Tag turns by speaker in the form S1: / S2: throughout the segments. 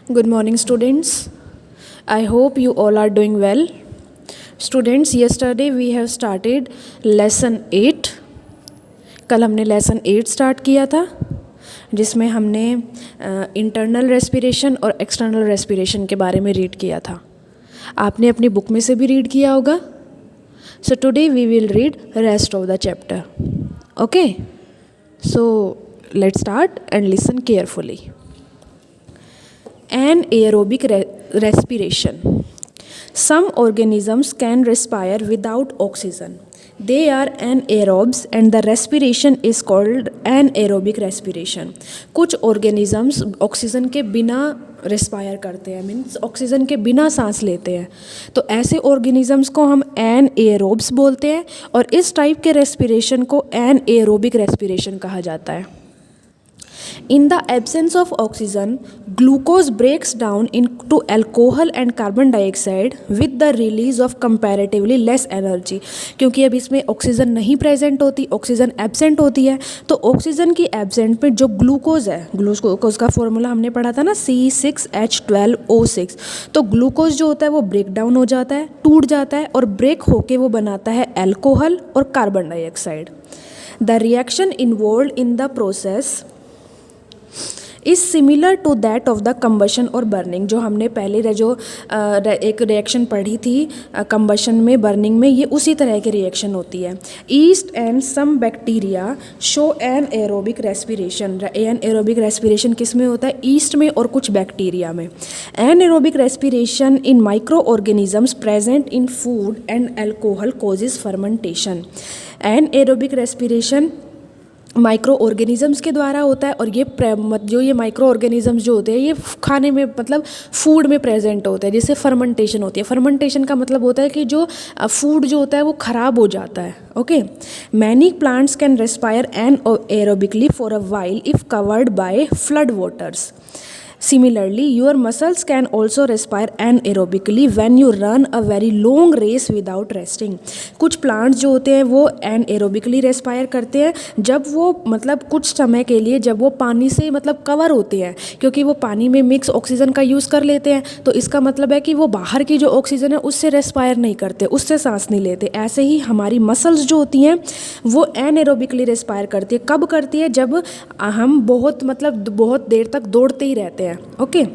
S1: Good morning, students. I hope you all are doing well. Students, yesterday we have started lesson 8. कल हमने lesson 8 start किया था, जिसमें हमने इंटरनल रेस्पिरेशन और एक्सटर्नल रेस्पिरेशन के बारे में रीड किया था. आपने अपनी बुक में से भी रीड किया होगा. So today we will read rest of the chapter. Okay, so let's start and listen carefully. Anaerobic respiration. Some organisms can respire without oxygen. They are anaerobes and the respiration is called anaerobic respiration. कुछ organisms oxygen के बिना respire करते हैं, means oxygen के बिना सांस लेते हैं. तो ऐसे ऑर्गेनिजम्स को हम एनएरोब्स बोलते हैं और इस टाइप के रेस्पिरेशन को एनएरोबिक रेस्पिरेशन कहा जाता है. In the absence of oxygen, glucose breaks down into alcohol and carbon dioxide with the release of comparatively less energy. क्योंकि अब इसमें ऑक्सीजन नहीं प्रेजेंट होती, ऑक्सीजन एब्सेंट होती है, तो ऑक्सीजन की एब्सेंट में जो ग्लूकोज है, ग्लूकोज का फॉर्मूला हमने पढ़ा था ना, C6H12O6. तो ग्लूकोज जो होता है वो ब्रेक डाउन हो जाता है, टूट जाता है और ब्रेक होके वो बनाता है एल्कोहल और carbon dioxide. The reaction involved in the process is similar to that of the combustion और बर्निंग. जो हमने पहले एक रिएक्शन पढ़ी थी कम्बशन में, बर्निंग में, ये उसी तरह की रिएक्शन होती है. Yeast and some bacteria show anaerobic respiration. Anaerobic respiration किस में होता है? ईस्ट में और कुछ बैक्टीरिया में. Anaerobic respiration in micro organisms present in food and alcohol causes fermentation. Anaerobic respiration micro organisms के द्वारा होता है और ये माइक्रो ऑर्गेनिजम्स जो होते हैं ये खाने में, मतलब फूड में प्रेजेंट होते हैं, जिससे फर्मेंटेशन होती है. फर्मेंटेशन का मतलब होता है कि जो फूड जो होता है वो ख़राब हो जाता है. Okay, many plants can respire aerobically for a while if covered by flood waters. Similarly, your muscles can also respire anaerobically when you run a very long race without resting. कुछ plants जो होते हैं वो anaerobically respire करते हैं जब वो, मतलब कुछ समय के लिए, जब वो पानी से मतलब कवर होते हैं, क्योंकि वो पानी में मिक्स ऑक्सीजन का यूज़ कर लेते हैं. तो इसका मतलब है कि वो बाहर की जो ऑक्सीजन है उससे रेस्पायर नहीं करते, उससे सांस नहीं लेते. ऐसे ही हमारी मसल्स जो होती हैं वो anaerobically रेस्पायर करती है. कब करती है? जब हम बहुत देर तक दौड़ते ही रहते हैं. Okay.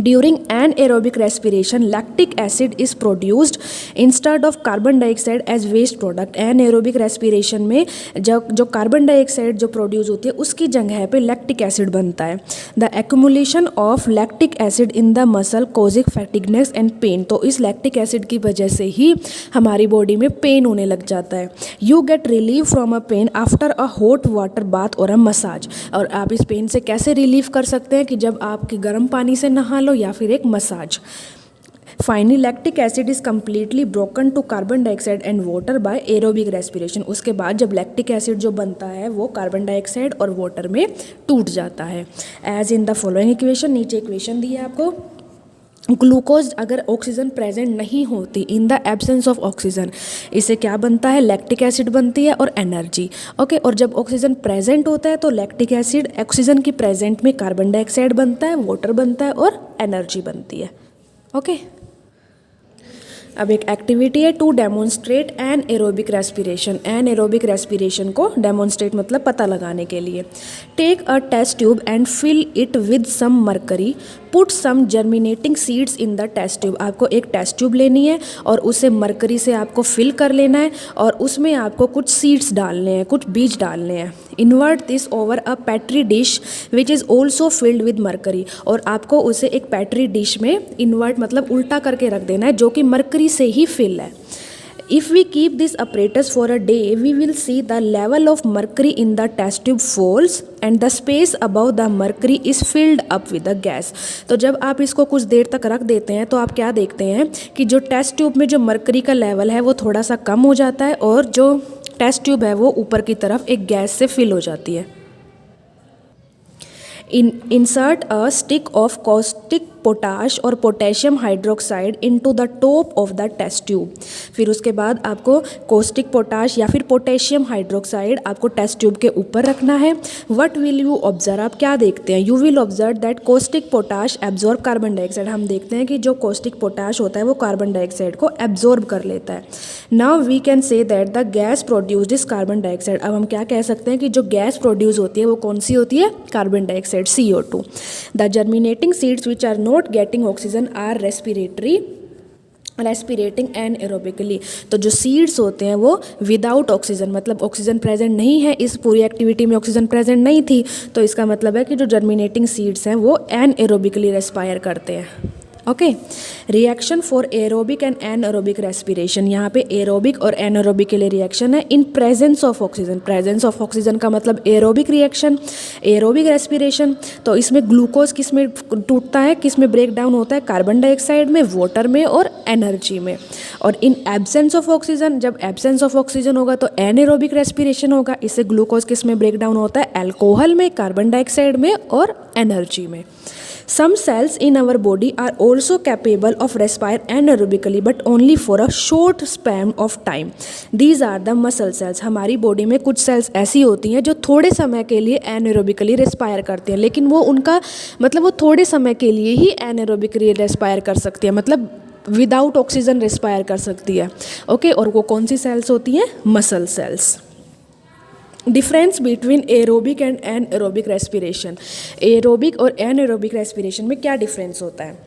S1: During anaerobic respiration, lactic acid is produced instead of carbon dioxide as waste product. Anaerobic respiration में जो कार्बन डाइऑक्साइड जो प्रोड्यूस होती है उसकी जगह पे लैक्टिक एसिड बनता है. The accumulation of lactic acid in the muscle causes fatigueness and pain. तो इस लैक्टिक एसिड की वजह से ही हमारी बॉडी में पेन होने लग जाता है. You get relief from a pain after a hot water bath or a massage. और आप इस पेन से कैसे रिलीफ कर सकते हैं? कि जब आप गर्म पानी से नहा लो या फिर एक massage. Finally lactic acid is completely broken to carbon dioxide and water by aerobic respiration. उसके बाद जब लैक्टिक एसिड जो बनता है वो कार्बन डाइऑक्साइड और वाटर में टूट जाता है. As in the following equation, नीचे इक्वेशन दी है आपको. ग्लूकोज अगर ऑक्सीजन प्रेजेंट नहीं होती, in the absence of oxygen, इससे क्या बनता है? लैक्टिक एसिड बनती है और एनर्जी. ओके, और जब ऑक्सीजन प्रेजेंट होता है तो लैक्टिक एसिड, ऑक्सीजन की प्रेजेंट में कार्बन डाइऑक्साइड बनता है, वाटर बनता है और एनर्जी बनती है. ओके, अब एक एक्टिविटी है to demonstrate anaerobic respiration. Anaerobic respiration को डेमोन्स्ट्रेट मतलब पता लगाने के लिए. Take a test tube and fill it with some mercury. Put some germinating seeds in the test tube. आपको एक टेस्ट ट्यूब लेनी है और उसे मरकरी से आपको फिल कर लेना है और उसमें आपको कुछ सीड्स डालने हैं, कुछ बीज डालने हैं. Invert this over a petri dish which is also filled with mercury. और आपको उसे एक पैट्री डिश में इन्वर्ट मतलब उल्टा करके रख देना है जो कि मरकरी से ही फिल है. If we keep this apparatus for a day, we will see the level of mercury in the test tube falls and the space above the mercury is filled up with the gas. तो जब आप इसको कुछ देर तक रख देते हैं तो आप क्या देखते हैं कि जो टेस्ट ट्यूब में जो मरकरी का लेवल है वो थोड़ा सा कम हो जाता है और जो टेस्ट ट्यूब है वो ऊपर की तरफ एक गैस से फिल हो जाती है. Insert a stick of caustic potash और potassium hydroxide into the top of the test tube. फिर उसके बाद आपको कॉस्टिक पोटाश या फिर पोटेशियम हाइड्रोक्साइड आपको टेस्ट ट्यूब के ऊपर रखना है। व्हाट विल यू ऑब्जर्व, आप क्या देखते हैं? You will observe that caustic potash absorb carbon dioxide. हम देखते हैं कि जो कॉस्टिक पोटाश होता है वो कार्बन डाइऑक्साइड को एब्जॉर्ब कर लेता है। Now we can say that the gas produced is carbon dioxide. अब हम क्या कह सकते हैं कि जो गैस प्रोड्यूस होती है वो कौन सी होती है? Carbon dioxide, CO2। The germinating seeds which are not getting oxygen are respiring anaerobically. तो जो सीड्स होते हैं वो विदाउट ऑक्सीजन, मतलब ऑक्सीजन प्रेजेंट नहीं है, इस पूरी एक्टिविटी में ऑक्सीजन प्रेजेंट नहीं थी, तो इसका मतलब है कि जो जर्मिनेटिंग सीड्स हैं वो एनएरोबिकली रेस्पायर करते हैं। Okay, reaction for aerobic and anaerobic respiration. यहाँ पे एरोबिक और एनएरोबिक के लिए रिएक्शन है इन presence of oxygen. Presence of oxygen का मतलब एरोबिक रिएक्शन, एरोबिक रेस्पिरेशन। तो इसमें ग्लूकोज किस में टूटता है, किस में ब्रेक डाउन होता है? कार्बन डाइऑक्साइड में, वाटर में और एनर्जी में। और इन एब्सेंस ऑफ ऑक्सीजन, जब एब्सेंस ऑफ ऑक्सीजन होगा तो एनएरोबिक रेस्पिरेशन होगा। इससे ग्लूकोज किस में ब्रेक डाउन होता है? अल्कोहल में, कार्बन डाइऑक्साइड में और एनर्जी में। Some cells in our body are also capable of respire anaerobically but only for a short span of time. These are the muscle cells. हमारी body में कुछ sales ऐसी होती हैं जो थोड़े समय के लिए एनारोबिकली रेस्पायर करती हैं, लेकिन वो उनका मतलब वो थोड़े समय के लिए ही एनारोबिकली रेस्पायर कर सकती है, मतलब विदाउट ऑक्सीजन रेस्पायर कर सकती है। ओके, और वो कौन सी सेल्स होती हैं? Muscle cells. Difference between aerobic and anaerobic respiration. Aerobic और एनएरोबिक रेस्पिरेशन में क्या डिफरेंस होता है?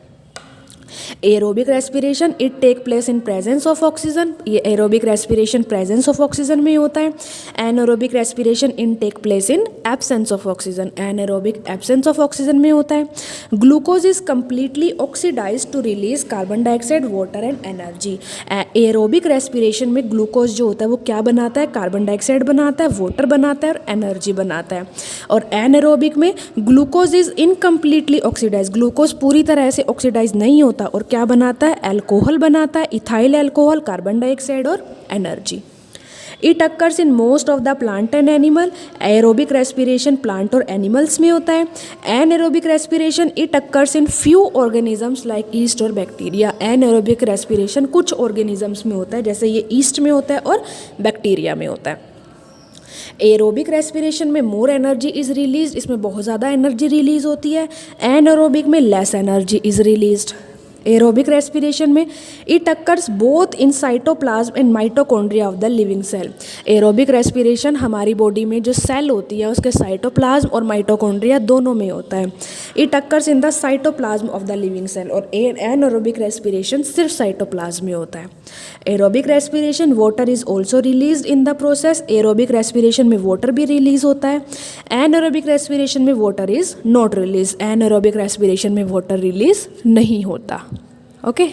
S1: Aerobic respiration it take place in presence of oxygen. ये aerobic respiration presence of oxygen में होता है। Anaerobic respiration in take place in absence of oxygen. Anaerobic absence of oxygen में होता है। Glucose is completely oxidise to release carbon dioxide, water and energy. Aerobic respiration में glucose जो होता है वो क्या बनाता है? कार्बन डाइऑक्साइड बनाता है, वाटर बनाता है और एनर्जी बनाता है। और एनएरोबिक में glucose is incompletely oxidize. Glucose पूरी तरह से ऑक्सीडाइज नहीं होता और क्या बनाता है? अल्कोहल बनाता है, इथाइल अल्कोहल, कार्बन डाइऑक्साइड और energy. It occurs in most of the plant and animal. Aerobic respiration plant और एनिमल्स में होता है। Anaerobic respiration it occurs in few organisms like east और बैक्टीरिया। एनएरोबिक रेस्पिरेशन कुछ organisms में होता है, जैसे ये ईस्ट में होता है और बैक्टीरिया में होता है। एरोबिक रेस्पिरेशन में मोर एनर्जी इज रिलीज, इसमें बहुत ज़्यादा एनर्जी रिलीज होती है। एनएरोबिक में less energy is released. Aerobic respiration में it occurs both in cytoplasm and mitochondria of the living cell. Aerobic respiration हमारी बॉडी में जो सेल होती है उसके साइटोप्लाज्म और माइटोकॉन्ड्रिया दोनों में होता है। It occurs in the cytoplasm of the living cell. और एनारोबिक रेस्पिरेशन सिर्फ साइटोप्लाज्म में होता है। Aerobic respiration water is also release in the process. Aerobic respiration में वाटर भी रिलीज होता है। एनारोबिक रेस्पिरेशन में water is not release. Anaerobic respiration में वाटर रिलीज नहीं होता। Okay,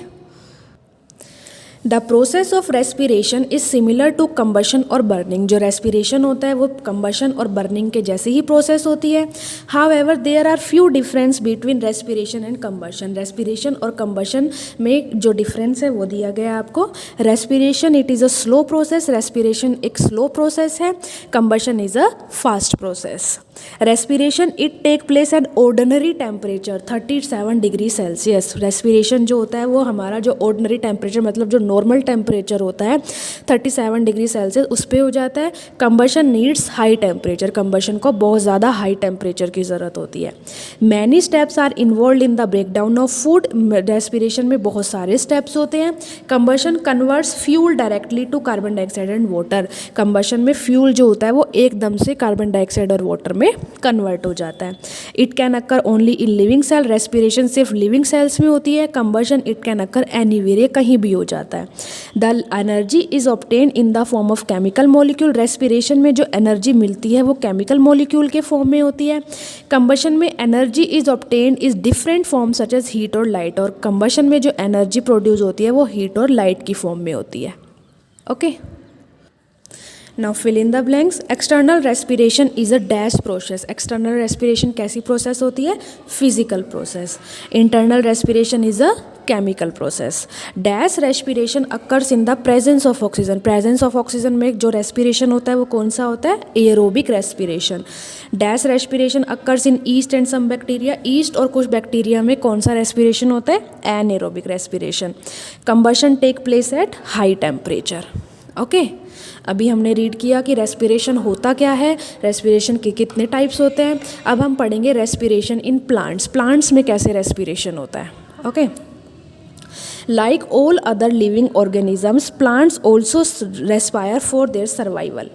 S1: the process of respiration is similar to combustion और burning. जो रेस्पिरेशन होता है वो कंबशन और बर्निंग के जैसी ही प्रोसेस होती है। However there are few difference between respiration and combustion. Respiration और कंबशन में जो डिफरेंस है वो दिया गया है आपको। Respiration it is a slow process. Respiration एक स्लो प्रोसेस है। Combustion is a fast process. Respiration it take place at ordinary temperature 37 degree Celsius. Respiration जो होता है वो हमारा जो ऑर्डिनरी टेम्परेचर मतलब जो नॉर्मल टेम्परेचर होता है 37 डिग्री सेल्सियस उस पर हो जाता है। Combustion needs high temperature. Combustion को बहुत ज़्यादा हाई टेम्परेचर की ज़रूरत होती है। Many steps are involve in the breakdown of food. Respiration में बहुत सारे स्टेप्स होते हैं। Combustion converts fuel directly to carbon dioxide and water. Combustion में फ्यूल जो होता है वो एकदम से कार्बन डाइऑक्साइड और वाटर में कन्वर्ट हो जाता है। It can occur only in living cell. Respiration सिर्फ लिविंग सेल्स में होती है। Combustion it can occur anywhere, कहीं भी हो जाता है। The energy is obtain in the form of chemical molecule. Respiration में जो एनर्जी मिलती है वो केमिकल मॉलिक्यूल के फॉर्म में होती है। कंबशन में energy is obtain is different form such as heat और लाइट। और कंबशन में जो एनर्जी प्रोड्यूस होती है वो हीट और लाइट की फॉर्म में होती है। Okay, now fill in the blanks. External respiration is a dash process. External respiration कैसी प्रोसेस होती है? Physical process. Internal respiration is a chemical process. Dash respiration occurs in the presence of oxygen. Presence of oxygen में जो respiration होता है वो कौन सा होता है? Aerobic respiration. Dash respiration occurs in yeast and some bacteria. Yeast और कुछ बैक्टीरिया में कौन सा रेस्पिरेशन होता है? Anaerobic respiration. Combustion take place at high temperature. Okay, अभी हमने रीड किया कि रेस्पिरेशन होता क्या है, रेस्पिरेशन के कितने टाइप्स होते हैं. अब हम पढ़ेंगे रेस्पिरेशन इन प्लांट्स. प्लांट्स में कैसे रेस्पिरेशन होता है. Okay, like all other living organisms, plants also respire for their survival.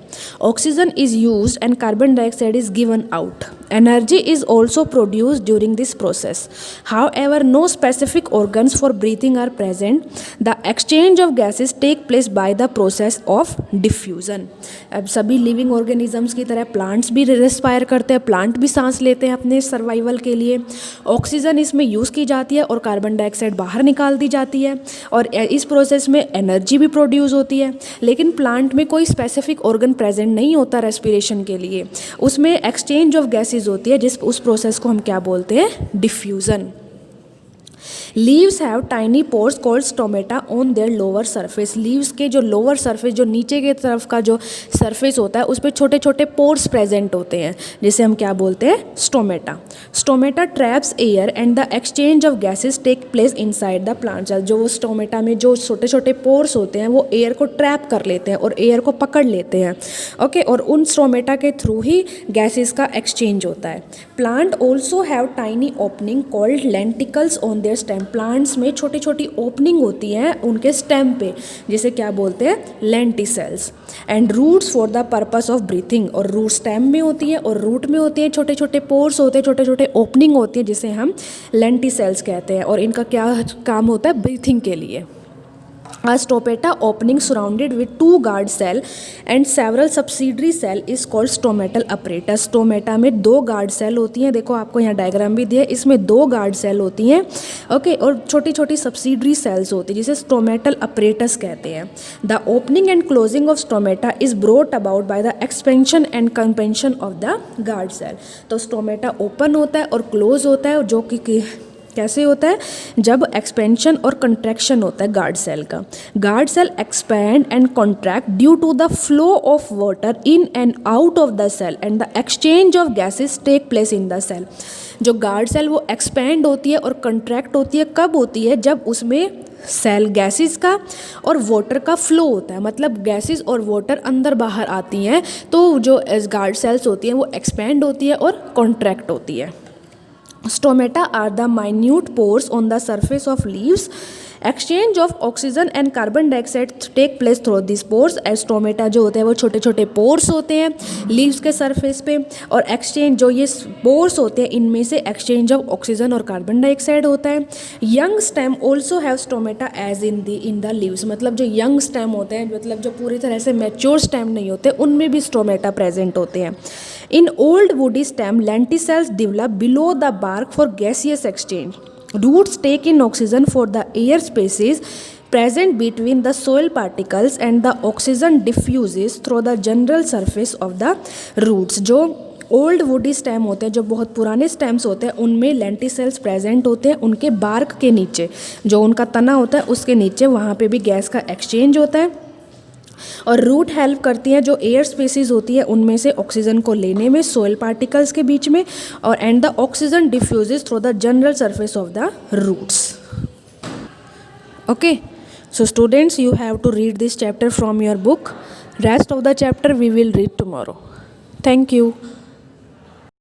S1: Oxygen is used and carbon dioxide is given out. Energy is also produced during this process. However, no specific organs for breathing are present. The exchange of gases take place by the process of diffusion. अब सभी living organisms की तरह plants भी respire करते हैं, plant भी सांस लेते हैं अपने सर्वाइवल के लिए. ऑक्सीजन इसमें यूज़ की जाती है और कार्बन डाइऑक्साइड बाहर निकाल दी जाती है और इस प्रोसेस में एनर्जी भी प्रोड्यूस होती है. लेकिन प्लांट में कोई स्पेसिफिक ऑर्गन प्रेजेंट नहीं होता रेस्पिरेशन के लिए. उसमें एक्सचेंज ऑफ गैसेज होती है, जिस उस प्रोसेस को हम क्या बोलते हैं? Diffusion. Leaves have tiny pores called stomata on their lower surface. Leaves के जो लोअर सरफेस, जो नीचे के तरफ का जो सरफेस होता है, उस पर छोटे छोटे पोर्स प्रेजेंट होते हैं, जिसे हम क्या बोलते हैं? Stomata. Stomata traps air and the exchange of gases take place inside the plant. जो वो स्टोमेटा में जो छोटे छोटे पोर्स होते हैं वो एयर को ट्रैप कर लेते हैं और एयर को पकड़ लेते हैं. ओके, और उन स्टोमेटा के थ्रू ही गैसेस का एक्सचेंज होता है. Plant also have tiny opening called lenticels on their stem. Plants में छोटी छोटी ओपनिंग होती हैं उनके स्टेम पे, जिसे क्या बोलते हैं? Lenticels. And roots for the purpose of breathing. और रूट स्टेम में होती है और रूट में होती है छोटे छोटे पोर्स होते हैं, छोटे छोटे ओपनिंग होती है, जिसे हम लेंटिसेल्स कहते हैं. और इनका क्या काम होता है? ब्रीथिंग के लिए. A stomata opening surrounded with two guard cell and several subsidiary cell is called stomatal apparatus. Stomata में दो गार्ड सेल होती हैं. देखो आपको यहाँ डायग्राम भी दिया है, इसमें दो गार्ड सेल होती हैं. ओके, और छोटी छोटी सब्सिडरी सेल्स होती हैं जिसे स्टोमेटल अपरेटस कहते हैं. The opening and closing of stomata is brought about by the expansion and compensation of the guard cell. तो स्टोमेटा ओपन होता है और क्लोज होता है, जो कि कैसे होता है? जब एक्सपेंशन और कंट्रैक्शन होता है गार्ड सेल का. Guard cell expand and contract due to the flow of water in and out of the cell and the exchange of gases take place in the cell. जो guard cell वो expand होती है और contract होती है. कब होती है? जब उसमें सेल गैसेस का और वाटर का फ्लो होता है, मतलब गैसेस और वाटर अंदर बाहर आती हैं. तो जो गार्ड सेल्स होती हैं वो एक्सपैंड होती है और कॉन्ट्रैक्ट होती है. Stomata are the minute pores on the surface of leaves. Exchange of oxygen and carbon dioxide take place through these pores. Stomata जो होते हैं वो छोटे छोटे पोर्स होते हैं लीव्स के सरफेस पे, और एक्सचेंज जो ये पोर्स होते हैं इनमें से एक्सचेंज ऑफ ऑक्सीजन और कार्बन डाइऑक्साइड होता है. Young stem also have stomata as in the leaves. मतलब जो यंग स्टेम होते हैं, मतलब जो पूरी तरह से मैच्योर स्टेम नहीं होते, उनमें भी स्टोमेटा प्रेजेंट होते हैं. In old woody stem, lenticels develop below the bark for gaseous exchange. Roots take in oxygen for the air spaces present between the soil particles and the oxygen diffuses through the general surface of the roots. जो old woody stem होते हैं, जो बहुत पुराने stems होते हैं, उनमें lenticels present होते हैं. उनके बार्क के नीचे, जो उनका तना होता है उसके नीचे, वहाँ पे भी गैस का एक्सचेंज होता है. और रूट हेल्प करती हैं जो एयर स्पेसिस होती है उनमें से ऑक्सीजन को लेने में सोइल पार्टिकल्स के बीच में, और and the oxygen diffuses through the general surface of the roots. Okay, so students, you have to read this chapter from your book. Rest of the chapter we will read tomorrow. Thank you.